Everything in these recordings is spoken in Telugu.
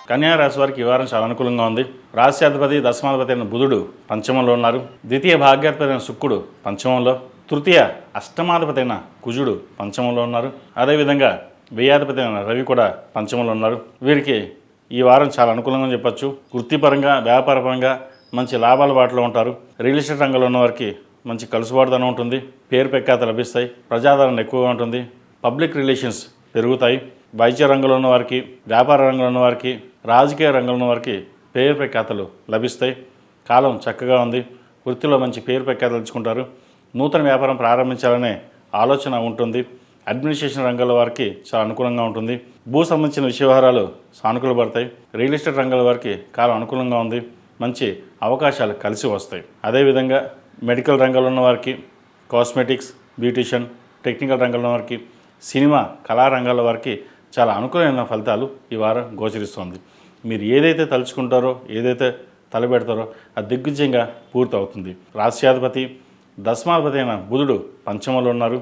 కన్యా రాశి వారికి ఈ వారం చాలా అనుకూలంగా ఉంది. రాశ్యాధిపతి దశమాధిపతి అయిన బుధుడు పంచమంలో ఉన్నారు. ద్వితీయ భాగ్యాధిపతి అయిన శుక్రుడు పంచమంలో, తృతీయ అష్టమాధిపతి అయిన కుజుడు పంచమంలో ఉన్నారు. అదేవిధంగా వ్యయాధిపతి అయిన రవి కూడా పంచమంలో ఉన్నారు. వీరికి ఈ వారం చాలా అనుకూలంగా చెప్పచ్చు. వృత్తిపరంగా వ్యాపారపరంగా మంచి లాభాల బాటలో ఉంటారు. రియల్ ఎస్టేట్ రంగంలో ఉన్న వారికి మంచి కలుసుబాటుదనం ఉంటుంది. పేరు ప్రఖ్యాత లభిస్తాయి. ప్రజాదరణ ఎక్కువగా ఉంటుంది. పబ్లిక్ రిలేషన్స్ పెరుగుతాయి. వైద్య రంగంలో ఉన్న వారికి, వ్యాపార రంగంలో ఉన్న వారికి, రాజకీయ రంగంలో ఉన్న వారికి పేరు ప్రఖ్యాతలు లభిస్తాయి. కాలం చక్కగా ఉంది. వృత్తిలో మంచి పేరు ప్రఖ్యాతలు తెచ్చుకుంటారు. నూతన వ్యాపారం ప్రారంభించాలనే ఆలోచన ఉంటుంది. అడ్మినిస్ట్రేషన్ రంగాల వారికి చాలా అనుకూలంగా ఉంటుంది. భూ సంబంధించిన వ్యవహారాలు సానుకూల పడతాయి. రియల్ ఎస్టేట్ రంగాల వారికి కాలం అనుకూలంగా ఉంది. మంచి అవకాశాలు కలిసి వస్తాయి. అదేవిధంగా మెడికల్ రంగంలో ఉన్న వారికి, కాస్మెటిక్స్, బ్యూటిషియన్, టెక్నికల్ రంగంలో వారికి, సినిమా కళారంగాల వారికి చాలా అనుకూలమైన ఫలితాలు ఈ వారం గోచరిస్తుంది. మీరు ఏదైతే తలుచుకుంటారో, ఏదైతే తలపెడతారో అది దిగ్విజయంగా పూర్తవుతుంది. రాశ్యాధిపతి దశమాధిపతి అయిన బుధుడు పంచమంలో ఉన్నారు.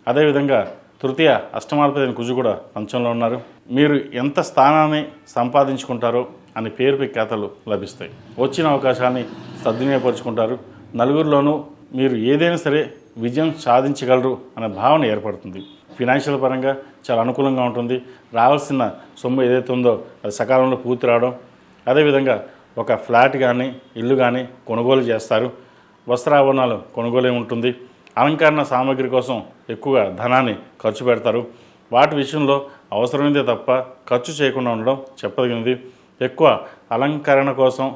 అదేవిధంగా తృతీయ అష్టమాధిపతి అయిన కుజు కూడా పంచంలో ఉన్నారు. మీరు ఎంత స్థానాన్ని సంపాదించుకుంటారో అని పేరు ప్రఖ్యాతలు లభిస్తాయి. వచ్చిన అవకాశాన్ని సద్వినియోగపరుచుకుంటారు. నలుగురిలోనూ మీరు ఏదైనా సరే విజయం సాధించగలరు అనే భావన ఏర్పడుతుంది. ఫినాన్షియల్ పరంగా చాలా అనుకూలంగా ఉంటుంది. రావాల్సిన సొమ్ము ఏదైతే ఉందో అది సకాలంలో పూర్తి రావడం, అదేవిధంగా ఒక ఫ్లాట్ కానీ ఇల్లు కానీ కొనుగోలు చేస్తారు. వస్త్రాభరణాలు కొనుగోలు ఉంటుంది. అలంకరణ సామాగ్రి కోసం ఎక్కువగా ధనాన్ని ఖర్చు పెడతారు. వాటి విషయంలో అవసరమైతే తప్ప ఖర్చు చేయకుండా ఉండడం చెప్పదగినది. ఎక్కువ అలంకరణ కోసం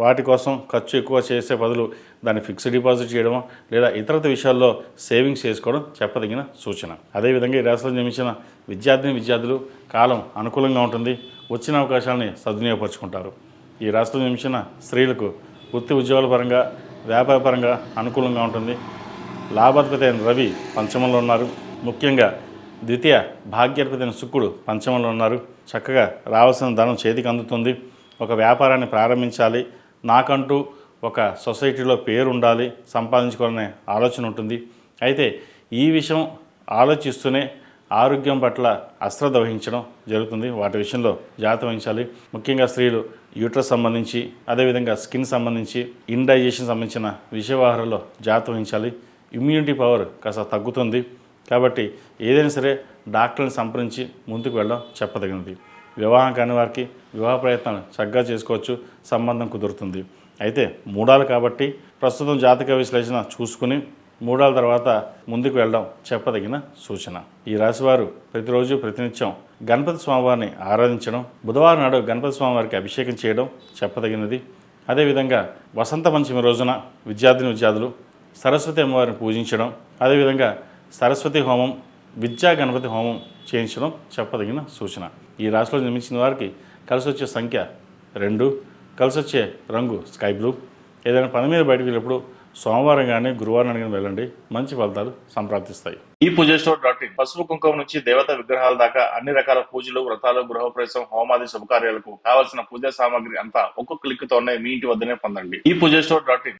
వాటి కోసం ఖర్చు ఎక్కువ చేసే బదులు దాన్ని ఫిక్స్డ్ డిపాజిట్ చేయడం లేదా ఇతరత విషయాల్లో సేవింగ్స్ చేసుకోవడం చెప్పదగిన సూచన. అదేవిధంగా ఈ రాశిలో జన్మించిన విద్యార్థులు కాలం అనుకూలంగా ఉంటుంది. వచ్చిన అవకాశాలని సద్వినియోగపరుచుకుంటారు. ఈ రాశిలో జన్మించిన స్త్రీలకు వృత్తి ఉద్యోగాల పరంగా, వ్యాపారపరంగా అనుకూలంగా ఉంటుంది. లాభాధిపతి అయిన రవి పంచమంలో ఉన్నారు. ముఖ్యంగా ద్వితీయ భాగ్యాధిపతి అయిన శుక్రుడు పంచమంలో ఉన్నారు. చక్కగా రావాల్సిన ధనం చేతికి అందుతుంది. ఒక వ్యాపారాన్ని ప్రారంభించాలి, నాకంటూ ఒక సొసైటీలో పేరు ఉండాలి, సంపాదించుకోవాలనే ఆలోచన ఉంటుంది. అయితే ఈ విషయం ఆలోచిస్తూనే ఆరోగ్యం పట్ల అశ్రద్ధ వహించడం జరుగుతుంది. వాటి విషయంలో జాగ్రత్త వహించాలి. ముఖ్యంగా స్త్రీలు యూట్రస్ సంబంధించి, అదేవిధంగా స్కిన్ సంబంధించి, ఇండైజెషన్ సంబంధించిన విషయవాహారాల్లో జాగ్రత్త వహించాలి. ఇమ్యూనిటీ పవర్ కాస్త తగ్గుతుంది. కాబట్టి ఏదైనా సరే డాక్టర్ని సంప్రదించి ముందుకు వెళ్ళడం చెప్పదగినది. వివాహం కాని వారికి వివాహ ప్రయత్నాలు చక్కగా చేసుకోవచ్చు. సంబంధం కుదురుతుంది. అయితే మూడాలు కాబట్టి ప్రస్తుతం జాతక విశ్లేషణ చూసుకుని మూడాల తర్వాత ముందుకు వెళ్ళడం చెప్పదగిన సూచన. ఈ రాశివారు ప్రతిరోజు ప్రతినిత్యం గణపతి స్వామివారిని ఆరాధించడం, బుధవారం నాడు గణపతి స్వామివారికి అభిషేకం చేయడం చెప్పదగినది. అదేవిధంగా వసంత పంచమి రోజున విద్యార్థులు సరస్వతి అమ్మవారిని పూజించడం, అదేవిధంగా సరస్వతి హోమం, విద్యా గణపతి హోమం చేయించడం చెప్పదగిన సూచన. ఈ రాశిలో జన్మించిన వారికి కలిసి వచ్చే సంఖ్య 2, కలిసి వచ్చే రంగు స్కై బ్లూ. ఏదైనా పని మీద బయటకు వెళ్ళినప్పుడు సోమవారం కానీ గురువారం కానీ వెళ్ళండి, మంచి ఫలితాలు సంప్రాప్తిస్తాయి. ఈ పూజస్టోర్.in పసుపు కుంకుమ నుంచి దేవతా విగ్రహాల దాకా అన్ని రకాల పూజలు, వ్రతాలు, గృహప్రవేశం, హోమాది శుభకార్యాలకు కావాల్సిన పూజా సామాగ్రి అంతా ఒక్కొక్క క్లిక్ తోనే మీ ఇంటి వద్దనే పొందండి. ఈ పూజస్టోర్.in